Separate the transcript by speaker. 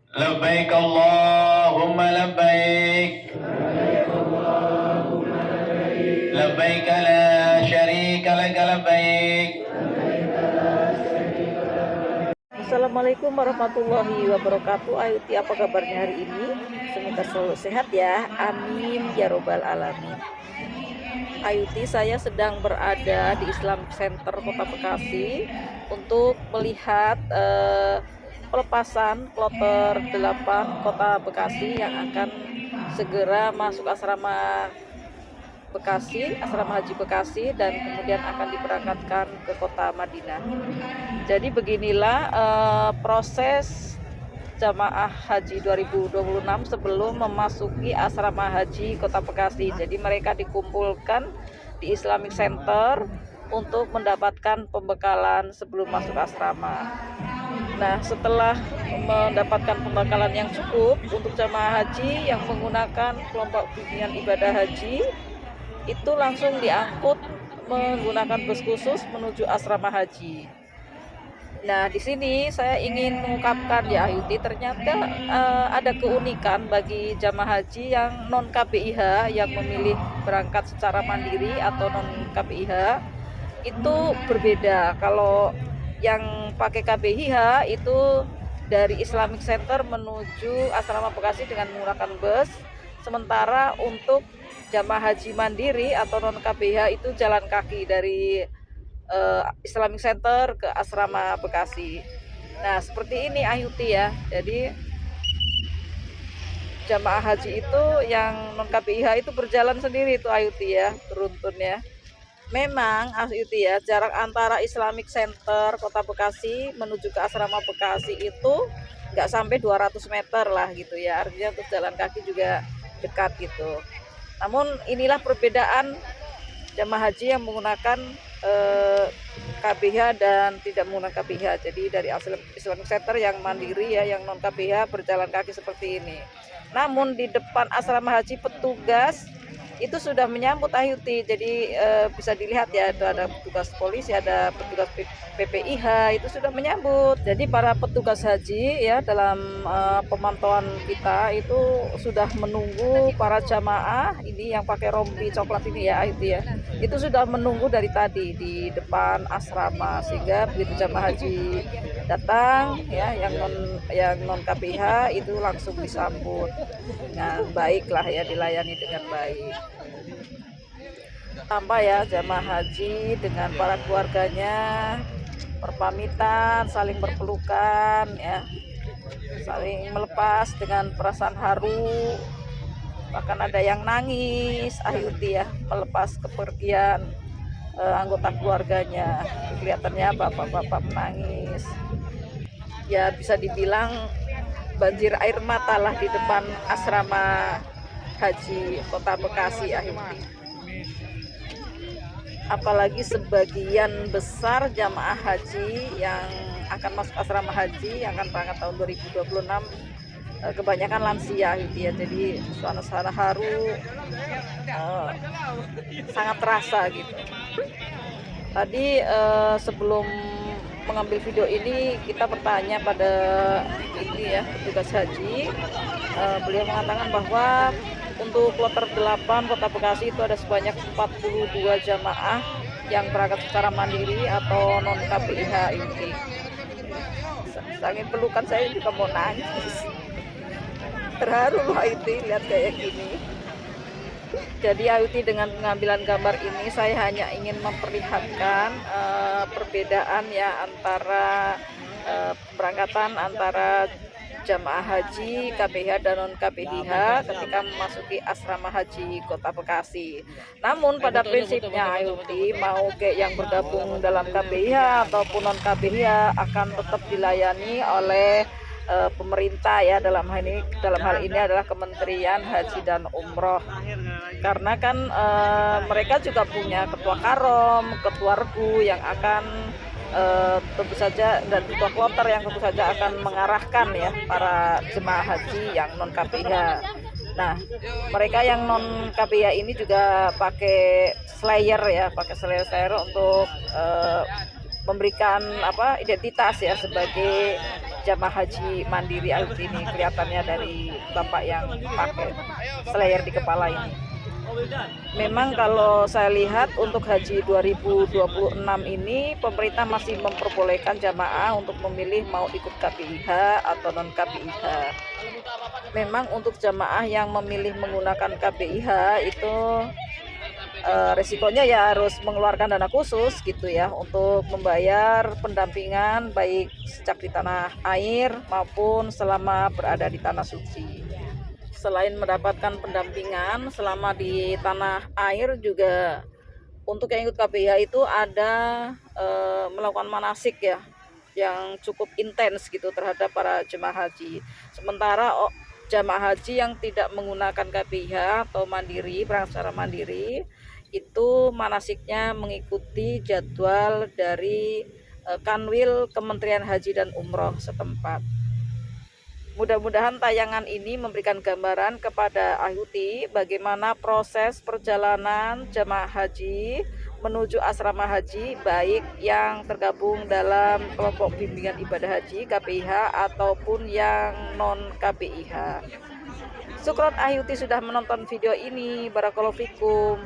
Speaker 1: Labbaik Allahumma labbaik. Labbaik la syarika lak labbaik.
Speaker 2: Assalamualaikum warahmatullahi wabarakatuh. Ayuti, apa kabarnya hari ini? Semoga selalu sehat ya, amin ya robbal alamin. Ayuti, saya sedang berada di Islamic Center Kota Bekasi untuk melihat pelepasan kloter 8 Kota Bekasi yang akan segera masuk asrama Haji Bekasi, dan kemudian akan diberangkatkan ke kota Madinah. Jadi beginilah proses jamaah haji 2026 sebelum memasuki asrama haji Kota Bekasi. Jadi mereka dikumpulkan di Islamic Center untuk mendapatkan pembekalan sebelum masuk asrama. Nah, setelah mendapatkan pembekalan yang cukup untuk jamaah haji yang menggunakan kelompok bimbingan ibadah haji, itu langsung diangkut menggunakan bus khusus menuju asrama haji. Nah, di sini saya ingin mengungkapkan ya Ayuti, ternyata ada keunikan bagi jamaah haji yang non KBIH yang memilih berangkat secara mandiri atau non KBIH itu berbeda. Kalau yang pakai KBIH itu dari Islamic Center menuju asrama Bekasi dengan menggunakan bus, sementara untuk jamaah haji mandiri atau non KBH itu jalan kaki dari Islamic Center ke asrama Bekasi. Nah, seperti ini Ayuti ya. Jadi jamaah haji itu yang non KBIH itu berjalan sendiri itu Ayuti ya, beruntun ya. Memang Ayuti ya, jarak antara Islamic Center Kota Bekasi menuju ke asrama Bekasi itu nggak sampai 200 meter lah gitu ya. Artinya untuk jalan kaki juga dekat gitu. Namun inilah perbedaan jamaah haji yang menggunakan KBH dan tidak menggunakan KBH. Jadi dari Islamic Center yang mandiri ya, yang non KBH berjalan kaki seperti ini. Namun di depan asrama haji petugas itu sudah menyambut Ayuti. Jadi bisa dilihat ya, itu ada petugas polisi, ada petugas PPIH, itu sudah menyambut. Jadi para petugas haji ya dalam pemantauan kita itu sudah menunggu para jamaah ini yang pakai rompi coklat ini ya Ayuti ya. Itu sudah menunggu dari tadi di depan asrama, sehingga begitu jamaah haji datang ya yang non KBH itu langsung disambut. Nah, baiklah ya, dilayani dengan baik. Tambah ya jamaah haji dengan para keluarganya berpamitan, saling berpelukan ya, saling melepas dengan perasaan haru. Bahkan ada yang nangis Ayuti ya, melepas kepergian anggota keluarganya. Kelihatannya bapak-bapak menangis. Ya bisa dibilang banjir air mata lah di depan asrama haji Kota Bekasi Ayuti. Apalagi sebagian besar jamaah haji yang akan masuk asrama haji yang akan berangkat tahun 2026 kebanyakan lansia gitu ya. Jadi suasana haru sangat terasa gitu. Tadi sebelum mengambil video ini kita bertanya pada ini ya petugas haji, beliau mengatakan bahwa untuk kloter 8 Kota Bekasi itu ada sebanyak 42 jamaah yang berangkat secara mandiri atau non KBIH ini. Saking pelukan saya juga mau nangis. Terharu loh Ayuti lihat kayak gini. Jadi Ayuti, dengan pengambilan gambar ini saya hanya ingin memperlihatkan perbedaan ya antara pemberangkatan antara jamaah haji KBH dan non KBH ketika memasuki asrama haji Kota Bekasi. Namun pada prinsipnya Ayuti, mau kayak yang bergabung dalam KBH ataupun non KBH akan tetap dilayani oleh pemerintah ya, dalam hal ini adalah Kementerian Haji dan Umroh, karena kan mereka juga punya ketua karom, ketua regu yang akan tentu saja, dan ketua kloter yang tentu saja akan mengarahkan ya para jemaah haji yang non KBH. Nah, mereka yang non KBH ini juga pakai slayer ya, pakai slayer untuk memberikan identitas ya sebagai jamaah haji mandiri Ayuti ini. Kelihatannya dari bapak yang pakai slayer di kepala ini. Memang kalau saya lihat untuk haji 2026 ini pemerintah masih memperbolehkan jamaah untuk memilih mau ikut KPIH atau non KPIH. Memang untuk jamaah yang memilih menggunakan KPIH itu resikonya ya harus mengeluarkan dana khusus gitu ya untuk membayar pendampingan baik sejak di tanah air maupun selama berada di tanah suci. Selain mendapatkan pendampingan selama di tanah air, juga untuk yang ikut KPIH itu ada melakukan manasik ya yang cukup intens gitu terhadap para jemaah haji. Sementara jemaah haji yang tidak menggunakan KPIH atau mandiri, berangkat secara mandiri, itu manasiknya mengikuti jadwal dari Kanwil Kementerian Haji dan Umroh setempat. Mudah-mudahan tayangan ini memberikan gambaran kepada Ayuti bagaimana proses perjalanan jemaah haji menuju asrama haji, baik yang tergabung dalam kelompok bimbingan ibadah haji KPIH ataupun yang non KPIH. Syukron Ayuti sudah menonton video ini. Barakallahu fikum.